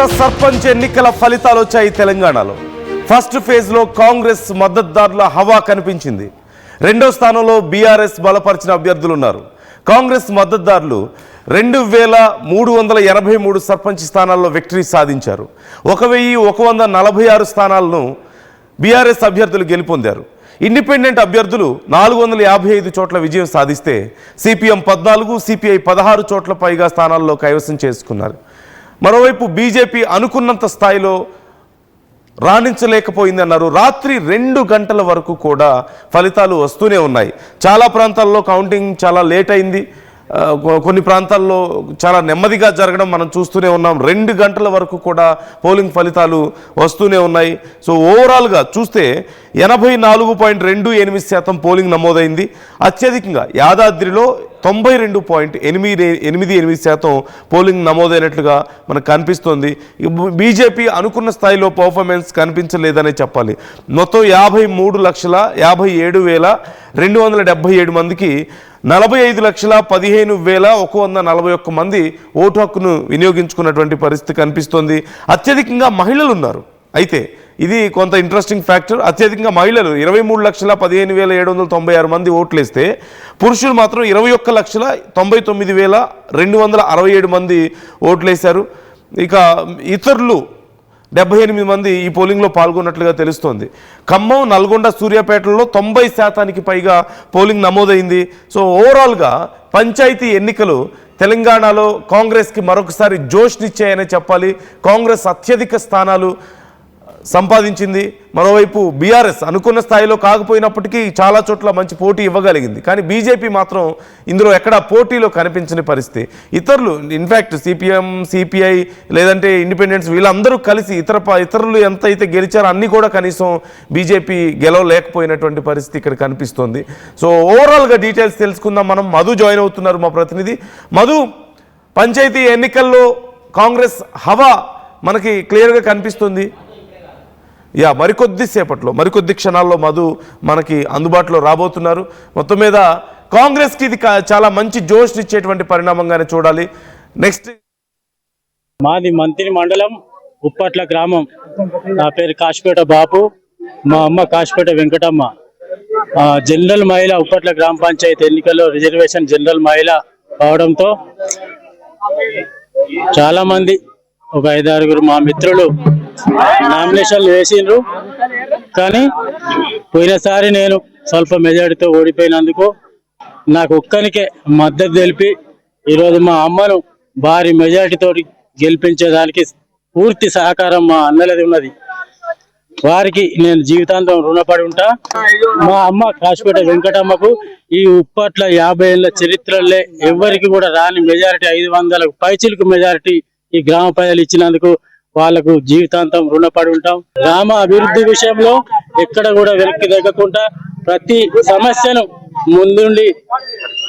కొత్త సర్పంచ్ ఎన్నికల ఫలితాలు వచ్చాయి తెలంగాణలో. ఫస్ట్ ఫేజ్లో కాంగ్రెస్ మద్దతుదారుల హవా కనిపించింది. రెండో స్థానంలో బీఆర్ఎస్ బలపరిచిన అభ్యర్థులు ఉన్నారు. కాంగ్రెస్ మద్దతుదారులు 2383 సర్పంచ్ స్థానాల్లో విక్టరీ సాధించారు. 1146 స్థానాలను బీఆర్ఎస్ అభ్యర్థులు గెలుపొందారు. ఇండిపెండెంట్ అభ్యర్థులు 455 చోట్ల విజయం సాధిస్తే సిపిఎం 14, సిపిఐ 16 చోట్ల పైగా స్థానాల్లో కైవసం చేసుకున్నారు. మరోవైపు బీజేపీ అనుకున్నంత స్థాయిలో రాణించలేకపోయిందన్నారు. రాత్రి 2 గంటల వరకు కూడా ఫలితాలు వస్తూనే ఉన్నాయి. చాలా ప్రాంతాల్లో కౌంటింగ్ చాలా లేట్ అయింది. కొన్ని ప్రాంతాల్లో చాలా నెమ్మదిగా జరగడం మనం చూస్తూనే ఉన్నాం. 2 గంటల వరకు కూడా పోలింగ్ ఫలితాలు వస్తూనే ఉన్నాయి. సో ఓవరాల్గా చూస్తే 84.28% పోలింగ్ నమోదైంది. అత్యధికంగా యాదాద్రిలో 92.88% పోలింగ్ నమోదైనట్లుగా మనకు కనిపిస్తోంది. బీజేపీ అనుకున్న స్థాయిలో పర్ఫార్మెన్స్ కనిపించలేదనే చెప్పాలి. మొత్తం 53,57,277 మందికి 45,15,141 మంది ఓటు హక్కును వినియోగించుకున్నటువంటి పరిస్థితి కనిపిస్తోంది. అత్యధికంగా మహిళలు ఉన్నారు. అయితే ఇది కొంత ఇంట్రెస్టింగ్ ఫ్యాక్టర్. అత్యధికంగా మహిళలు 23,15,796 మంది ఓట్లేస్తే పురుషులు మాత్రం 21,99,267 మంది ఓట్లేశారు. ఇక ఇతరులు 78 మంది ఈ పోలింగ్లో పాల్గొన్నట్లుగా తెలుస్తోంది. ఖమ్మం, నల్గొండ, సూర్యాపేటలో 90% పైగా పోలింగ్ నమోదైంది. సో ఓవరాల్గా పంచాయతీ ఎన్నికలు తెలంగాణలో కాంగ్రెస్కి మరొకసారి జోష్నిచ్చాయనే చెప్పాలి. కాంగ్రెస్ అత్యధిక స్థానాలు సంపాదించింది. మరోవైపు బీఆర్ఎస్ అనుకున్న స్థాయిలో కాకపోయినప్పటికీ చాలా చోట్ల మంచి పోటీ ఇవ్వగలిగింది. కానీ బీజేపీ మాత్రం ఇందులో ఎక్కడా పోటీలో కనిపించని పరిస్థితి. ఇతరులు ఇన్ఫ్యాక్ట్ సిపిఎం, సిపిఐ లేదంటే ఇండిపెండెన్స్ వీళ్ళందరూ కలిసి ఇతరులు ఎంత అయితే గెలిచారో అన్నీ కూడా కనీసం బీజేపీ గెలవలేకపోయినటువంటి పరిస్థితి ఇక్కడ కనిపిస్తోంది. సో ఓవరాల్గా డీటెయిల్స్ తెలుసుకుందాం మనం. మధు జాయిన్ అవుతున్నారు మా ప్రతినిధి. మధు, పంచాయతీ ఎన్నికల్లో కాంగ్రెస్ హవా మనకి క్లియర్గా కనిపిస్తుంది. మరికొద్ది క్షణాల్లో మధు మనకి అందుబాటులో రాబోతున్నారు. మొత్తం మీద కాంగ్రెస్కి ఇది చాలా మంచి జోష్ ఇచ్చేటువంటి పరిణామంగానే చూడాలి. నెక్స్ట్, మాది మంతిని మండలం ఉప్పట్ల గ్రామం. నా పేరు కాశిపేట బాపు, మా అమ్మ కాశిపేట వెంకటమ్మ. జనరల్ మహిళ ఉప్పట్ల గ్రామ పంచాయతీ ఎన్నికల్లో రిజర్వేషన్ జనరల్ మహిళ కావడంతో చాలా మంది ఒక 5-6 మా మిత్రులు నామినేషన్లు వేసిండ్రు. కానీ పోయినసారి నేను స్వల్ప మెజారిటీతో ఓడిపోయినందుకు నాకు ఒక్కనికే మద్దతు తెలిపి ఈరోజు మా అమ్మను భారీ మెజారిటీతో గెలిపించేదానికి పూర్తి సహకారం మా అన్నలది ఉన్నది. వారికి నేను జీవితాంతం రుణపడి ఉంటా. మా అమ్మ కాశిపేట వెంకటమ్మకు ఈ ఉప్పట్ల 50 ఏళ్ల చరిత్రలే ఎవరికి కూడా రాని మెజారిటీ, 500 పైచిలకు మెజారిటీ ఈ గ్రామ ప్రజలు ఇచ్చినందుకు వాళ్లకు జీవితాంతం రుణపడి ఉంటాం. గ్రామ అభివృద్ధి విషయంలో ఎక్కడ కూడా వెనక్కి తగ్గకుండా ప్రతి సమస్యను ముందుండి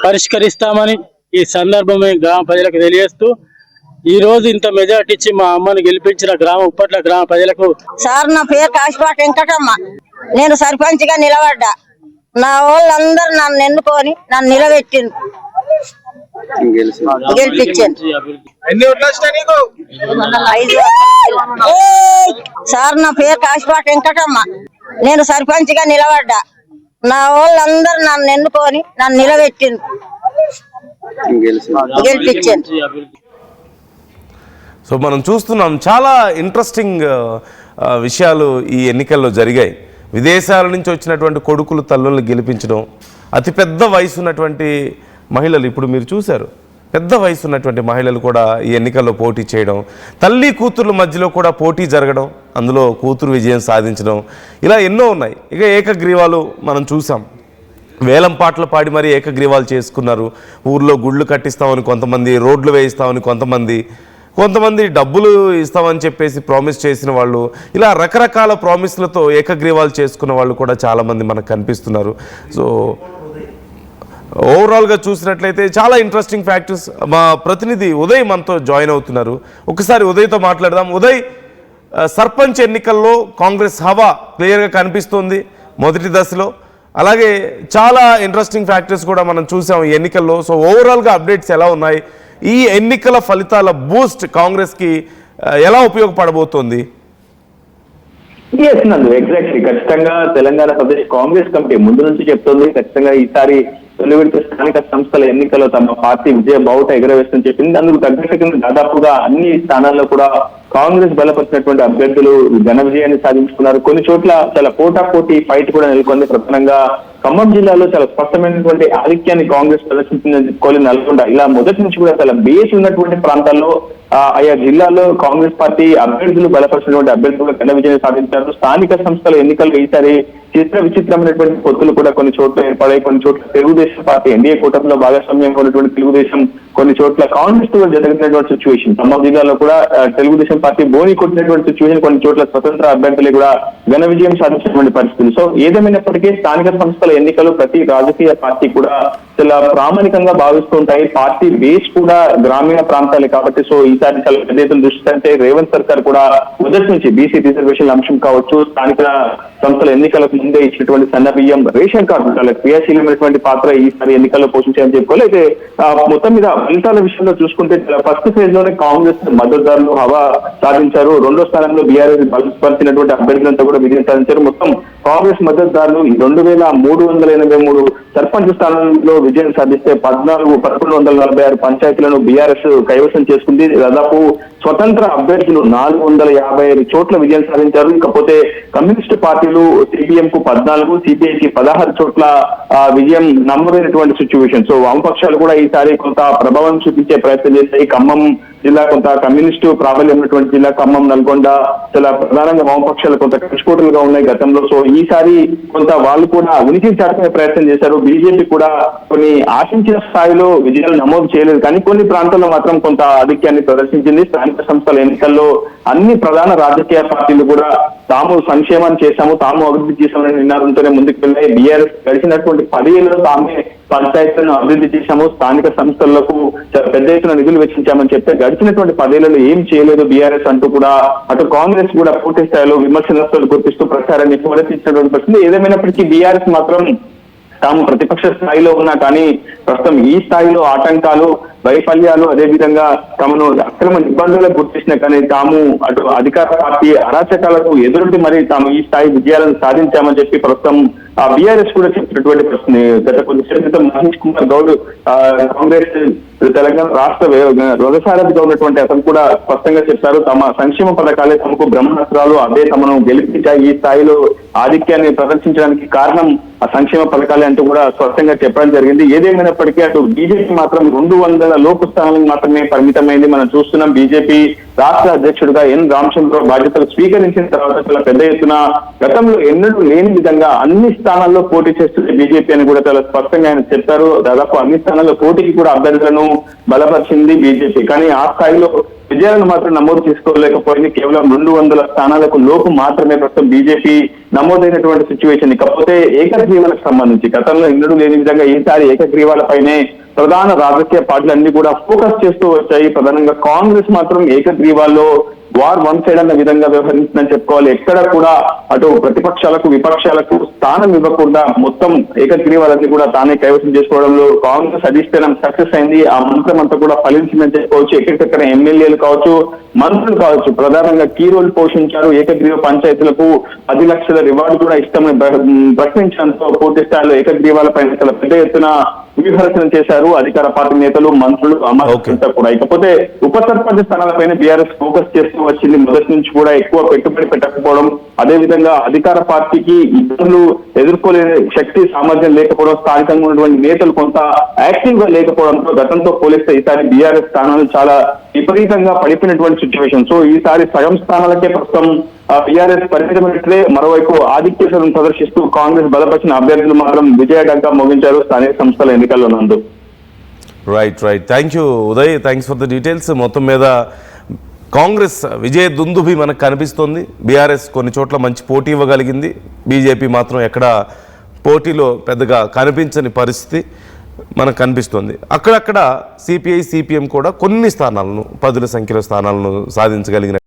పరిష్కరిస్తామని ఈ సందర్భమే గ్రామ ప్రజలకు తెలియజేస్తూ ఈ రోజు ఇంత మెజార్టీ ఇచ్చి మా అమ్మను గెలిపించిన ఉప్పట్ల గ్రామ ప్రజలకు. సార్, నా పేరు కాశిపేట వెంకటమ్మ. నేను సర్పంచ్ గా నిలబడ్డా. నా వాళ్ళందరూ నన్ను ఎన్నుకొని నన్ను నిలబెట్టింది, గెలిపించాను. సార్, నా పేరు కాశిపేట వెంకటమ్మ. నేను సర్పంచ్ గా నిలబడ్డా. నా వాళ్ళందరూ నన్ను ఎన్నుకొని నన్ను నిలబెట్టింది, గెలిపించాను. సో మనం చూస్తున్నాం చాలా ఇంట్రెస్టింగ్ విషయాలు ఈ ఎన్నికల్లో జరిగాయి. విదేశాల నుంచి వచ్చినటువంటి కొడుకులు తల్లులను గెలిపించడం, అతిపెద్ద వయసు ఉన్నటువంటి మహిళలు ఇప్పుడు మీరు చూశారు, పెద్ద వయసు ఉన్నటువంటి మహిళలు కూడా ఈ ఎన్నికల్లో పోటీ చేయడం, తల్లి కూతుర్ల మధ్యలో కూడా పోటీ జరగడం, అందులో కూతురు విజయం సాధించడం, ఇలా ఎన్నో ఉన్నాయి. ఇక ఏకగ్రీవాలు మనం చూసాం. వేలం పాటలు పాడి మరీ ఏకగ్రీవాలు చేసుకున్నారు. ఊర్లో గుళ్ళు కట్టిస్తామని కొంతమంది, రోడ్లు వేయిస్తామని కొంతమంది డబ్బులు ఇస్తామని చెప్పేసి ప్రామిస్ చేసిన వాళ్ళు, ఇలా రకరకాల ప్రామిస్లతో ఏకగ్రీవాలు చేసుకున్న వాళ్ళు కూడా చాలామంది మనకు కనిపిస్తున్నారు. సో ఓవరాల్గా చూసినట్లయితే చాలా ఇంట్రెస్టింగ్ ఫ్యాక్టర్స్. మా ప్రతినిధి ఉదయ్ మనతో జాయిన్ అవుతున్నారు. ఒకసారి ఉదయ్తో మాట్లాడదాం. ఉదయ్, సర్పంచ్ ఎన్నికల్లో కాంగ్రెస్ హవా క్లియర్గా కనిపిస్తుంది మొదటి దశలో. అలాగే చాలా ఇంట్రెస్టింగ్ ఫ్యాక్టర్స్ కూడా మనం చూసాం ఈ ఎన్నికల్లో. సో ఓవరాల్గా అప్డేట్స్ ఎలా ఉన్నాయి? ఈ ఎన్నికల ఫలితాల బూస్ట్ కాంగ్రెస్కి ఎలా ఉపయోగపడబోతోంది? నందు ఎగ్జాక్ట్లీ ఖచ్చితంగా తెలంగాణ ప్రదేశ్ కాంగ్రెస్ కమిటీ ముందు నుంచి చెప్తుంది ఖచ్చితంగా ఈసారి తొలి విడత స్థానిక సంస్థల ఎన్నికల్లో తమ పార్టీ విజయ బావుట ఎగరవేస్తుందని చెప్పింది. అందుకు తగ్గట్టుగా దాదాపుగా అన్ని స్థానాల్లో కూడా కాంగ్రెస్ బలపరిచినటువంటి అభ్యర్థులు ఘన విజయాన్ని సాధించుకున్నారు. కొన్ని చోట్ల చాలా పోటాపోటీ ఫైట్ కూడా నెలకొంది. ప్రధానంగా ఖమ్మం జిల్లాలో చాలా స్పష్టమైనటువంటి ఆధిక్యాన్ని కాంగ్రెస్ ప్రదర్శించిందని చెప్పుకోవాలి. నల్గొండ ఇలా మొదటి నుంచి కూడా చాలా బేస్ ఉన్నటువంటి ప్రాంతాల్లో ఆయా జిల్లాల్లో కాంగ్రెస్ పార్టీ అభ్యర్థులు బలపరిచినటువంటి అభ్యర్థులు ఘన విజయం సాధించారు. స్థానిక సంస్థల ఎన్నికల్లో ఈసారి విచిత్రమైనటువంటి పొత్తులు కూడా కొన్ని చోట్ల ఏర్పడాయి. కొన్ని చోట్ల తెలుగుదేశం పార్టీ ఎన్డీఏ కూటమిలో భాగస్వామ్యం ఉన్నటువంటి తెలుగుదేశం కొన్ని చోట్ల కాంగ్రెస్ తో జరుగుతున్నటువంటి సిచ్యువేషన్. ఖమ్మం జిల్లాలో కూడా తెలుగుదేశం పార్టీ బోని కొట్టినటువంటి సిచ్యువేషన్, కొన్ని చోట్ల స్వతంత్ర అభ్యర్థులు కూడా ఘన విజయం సాధించినటువంటి పరిస్థితులు. సో ఏదేమైనప్పటికీ స్థానిక సంస్థల ఎన్నికలు ప్రతి రాజకీయ పార్టీ కూడా చాలా ప్రామాణికంగా భావిస్తుంటాయి. పార్టీ బేస్ కూడా గ్రామీణ ప్రాంతాలే కాబట్టి సో ఈసారి చాలా పెద్ద ఎత్తున దృష్టి అంటే రేవంత్ సర్కార్ కూడా మొదటి నుంచి బీసీ రిజర్వేషన్ల అంశం కావచ్చు, స్థానిక సంస్థల ఎన్నికలకు ముందే ఇచ్చినటువంటి సన్న బియ్యం, రేషన్ కార్డు చాలా క్రియాశీలమైనటువంటి పాత్ర ఈసారి ఎన్నికల్లో పోషించాలని చెప్పుకోవాలి. అయితే మొత్తం మీద ఫలితాల విషయంలో చూసుకుంటే ఫస్ట్ ఫేజ్ లోనే కాంగ్రెస్ మద్దతుదారులు హవా సాధించారు. రెండో స్థానంలో బీఆర్ఎస్ బలపరిచినటువంటి అభ్యర్థులంతా కూడా విజయం సాధించారు. మొత్తం కాంగ్రెస్ మద్దతుదారులు 2383 సర్పంచ్ స్థానంలో విజయం సాధిస్తే 1146 పంచాయతీలను బీఆర్ఎస్ కైవసం చేసుకుంది. దాదాపు స్వతంత్ర అభ్యర్థులు 455 చోట్ల విజయం సాధించారు. ఇకపోతే కమ్యూనిస్టు పార్టీలు సిపిఎం కు 14, సిపిఐకి 16 చోట్ల విజయం నమోదైనటువంటి సిచ్యువేషన్. సో వామపక్షాలు కూడా ఈసారి కొంత ప్రభావం చూపించే ప్రయత్నం చేస్తాయి. ఖమ్మం జిల్లా కొంత కమ్యూనిస్టు ప్రాబల్యం ఉన్నటువంటి జిల్లా ఖమ్మం, నల్గొండ చాలా ప్రధానంగా వామపక్షాలు కొంత కంచుకోటలుగా ఉన్నాయి గతంలో. సో ఈసారి కొంత వాళ్ళు కూడా ఉనికి చాటుకునే ప్రయత్నం చేశారు. బీజేపీ కూడా కొన్ని ఆశించిన స్థాయిలో విజయాలు నమోదు చేయలేదు, కానీ కొన్ని ప్రాంతాల్లో మాత్రం కొంత ఆధిక్యాన్ని ప్రదర్శించింది. స్థానిక సంస్థల ఎన్నికల్లో అన్ని ప్రధాన రాజకీయ పార్టీలు కూడా తాము సంక్షేమాన్ని చేశాము, తాము అభివృద్ధి చేశామని నినాదంతోనే ముందుకు వెళ్ళాయి. బీఆర్ఎస్ గడిచినటువంటి 10 ఏళ్లలో తామే పంచాయతీలను అభివృద్ధి చేశాము, స్థానిక సంస్థలకు పెద్ద ఎత్తున నిధులు వెచ్చించామని చెప్తే గడిచినటువంటి 10 ఏళ్లలో ఏం చేయలేదు బీఆర్ఎస్ అంటూ కూడా అటు కాంగ్రెస్ కూడా పూర్తి స్థాయిలో విమర్శనస్తులు గుర్తిస్తూ ప్రచారాన్ని హోరెత్తించినటువంటి పరిస్థితి. ఏదేమైనప్పటికీ బీఆర్ఎస్ మాత్రం తాము ప్రతిపక్ష స్థాయిలో ఉన్నా కానీ ప్రస్తుతం ఈ స్థాయిలో ఆటంకాలు, వైఫల్యాలు, అదేవిధంగా తమను అక్రమ ఇబ్బందులకు గుర్తించిన కానీ తాము అటు అధికార పార్టీ అరాచకాలకు ఎదురుండి మరి తాము ఈ స్థాయి విజయాలను సాధించామని చెప్పి ప్రస్తుతం బీఆర్ఎస్ కూడా చెప్పినటువంటి ప్రశ్న. గత కొద్దిసేపు క్రితం మహేష్ కుమార్ గౌడ్ కాంగ్రెస్ తెలంగాణ రాష్ట్ర వ్యవసాయధిగా ఉన్నటువంటి అతను కూడా స్పష్టంగా చెప్పారు, తమ సంక్షేమ పథకాలే తమకు బ్రహ్మాస్త్రాలు, అదే తమను గెలిపించాయి, ఈ స్థాయిలో ఆధిక్యాన్ని ప్రదర్శించడానికి కారణం ఆ సంక్షేమ పథకాలే అంటూ కూడా స్పష్టంగా చెప్పడం జరిగింది. ఏదేమైనప్పటికీ అటు బీజేపీ మాత్రం 200 లోపు స్థానాలకు మాత్రమే పరిమితమైంది. మనం చూస్తున్నాం బీజేపీ రాష్ట్ర అధ్యక్షుడిగా ఎన్ రామచంద్రరావు బాధ్యతలు స్వీకరించిన తర్వాత చాలా పెద్ద ఎత్తున గతంలో ఎన్నడూ లేని విధంగా అన్ని స్థానాల్లో పోటీ చేస్తుంది బీజేపీ అని కూడా చాలా స్పష్టంగా ఆయన చెప్పారు. దాదాపు అన్ని స్థానాల్లో పోటీకి కూడా అభ్యర్థులను బలపరిచింది బీజేపీ, కానీ ఆ స్థాయిలో విజయాలను మాత్రం నమోదు చేసుకోలేకపోయింది. కేవలం 200 స్థానాలకు లోపు మాత్రమే ప్రస్తుతం బీజేపీ నమోదైనటువంటి సిచ్యువేషన్. ఇకపోతే ఏకగ్రీవాలకు సంబంధించి గతంలో ఎన్నడూ లేని విధంగా ఈసారి ఏకగ్రీవాలపైనే ప్రధాన రాజకీయ పార్టీలు అన్ని కూడా ఫోకస్ చేస్తూ వచ్చాయి. ప్రధానంగా కాంగ్రెస్ మాత్రం ఏకగ్రీవాల్లో వార్ వన్ సైడ్ అన్న విధంగా వ్యవహరించిందని చెప్పుకోవాలి. ఎక్కడ కూడా అటు ప్రతిపక్షాలకు విపక్షాలకు స్థానం ఇవ్వకుండా మొత్తం ఏకగ్రీవాలన్నీ కూడా తానే కైవసం చేసుకోవడంలో కాంగ్రెస్ అధిష్టానం సక్సెస్ అయింది. ఆ మంత్రం అంతా కూడా ఫలించిందని చెప్పుకోవచ్చు. ఎక్కడికక్కడ ఎమ్మెల్యేలు కావచ్చు, మంత్రులు కావచ్చు, ప్రధానంగా కీ రోల్ పోషించారు. ఏకగ్రీవ పంచాయతీలకు 10 లక్షల రివార్డు కూడా ఇస్తామని ప్రకటించడంతో పూర్తి స్థాయిలో ఏకగ్రీవాలపైన చాలా పెద్ద ఎత్తున వ్యూహరచన చేశారు అధికార పార్టీ నేతలు, మంత్రులు, అమర్చంతా కూడా. ఇకపోతే ఉప సర్పంచ్ స్థానాలపైన బీఆర్ఎస్ ఫోకస్ చేస్తూ వచ్చింది. మొదటి నుంచి కూడా ఎక్కువ పెట్టుబడి పెట్టకపోవడం, అదేవిధంగా అధికార పార్టీకి ఇబ్బందులు ఎదుర్కోలేని శక్తి సామర్థ్యం లేకపోవడం, స్థానికంగా ఉన్నటువంటి నేతలు కొంత యాక్టివ్ గా లేకపోవడంతో గతంతో పోలిస్తే ఈసారి బీఆర్ఎస్ స్థానాలు చాలా విపరీతంగా పడిపోయినటువంటి సిచ్యువేషన్. సో ఈసారి సగం స్థానాలకే ప్రస్తుతం బీఆర్ఎస్ పరిమితమైనట్లే. మరోవైపు ఆధిక్యతను ప్రదర్శిస్తూ కాంగ్రెస్ బలపరిచిన అభ్యర్థులు మాత్రం విజయడంగా ముగించారు స్థానిక సంస్థల ఎన్నికల్లో. నందు right. Thank you Uday, thanks for the details. మొత్తం మీద కాంగ్రెస్ విజయ దుందుభి మనకు కనిపిస్తోంది. బీఆర్ఎస్ కొన్ని చోట్ల మంచి పోటీ ఇవ్వగలిగింది, బీజేపీ మాత్రం ఎక్కడ పోటీలో పెద్దగా కనిపించని పరిస్థితి మనకు కనిపిస్తుంది. అక్కడక్కడ సిపిఐ, సిపిఎం కూడా కొన్ని స్థానాలను 10ల సంఖ్యలో స్థానాలను సాధించగలిగిన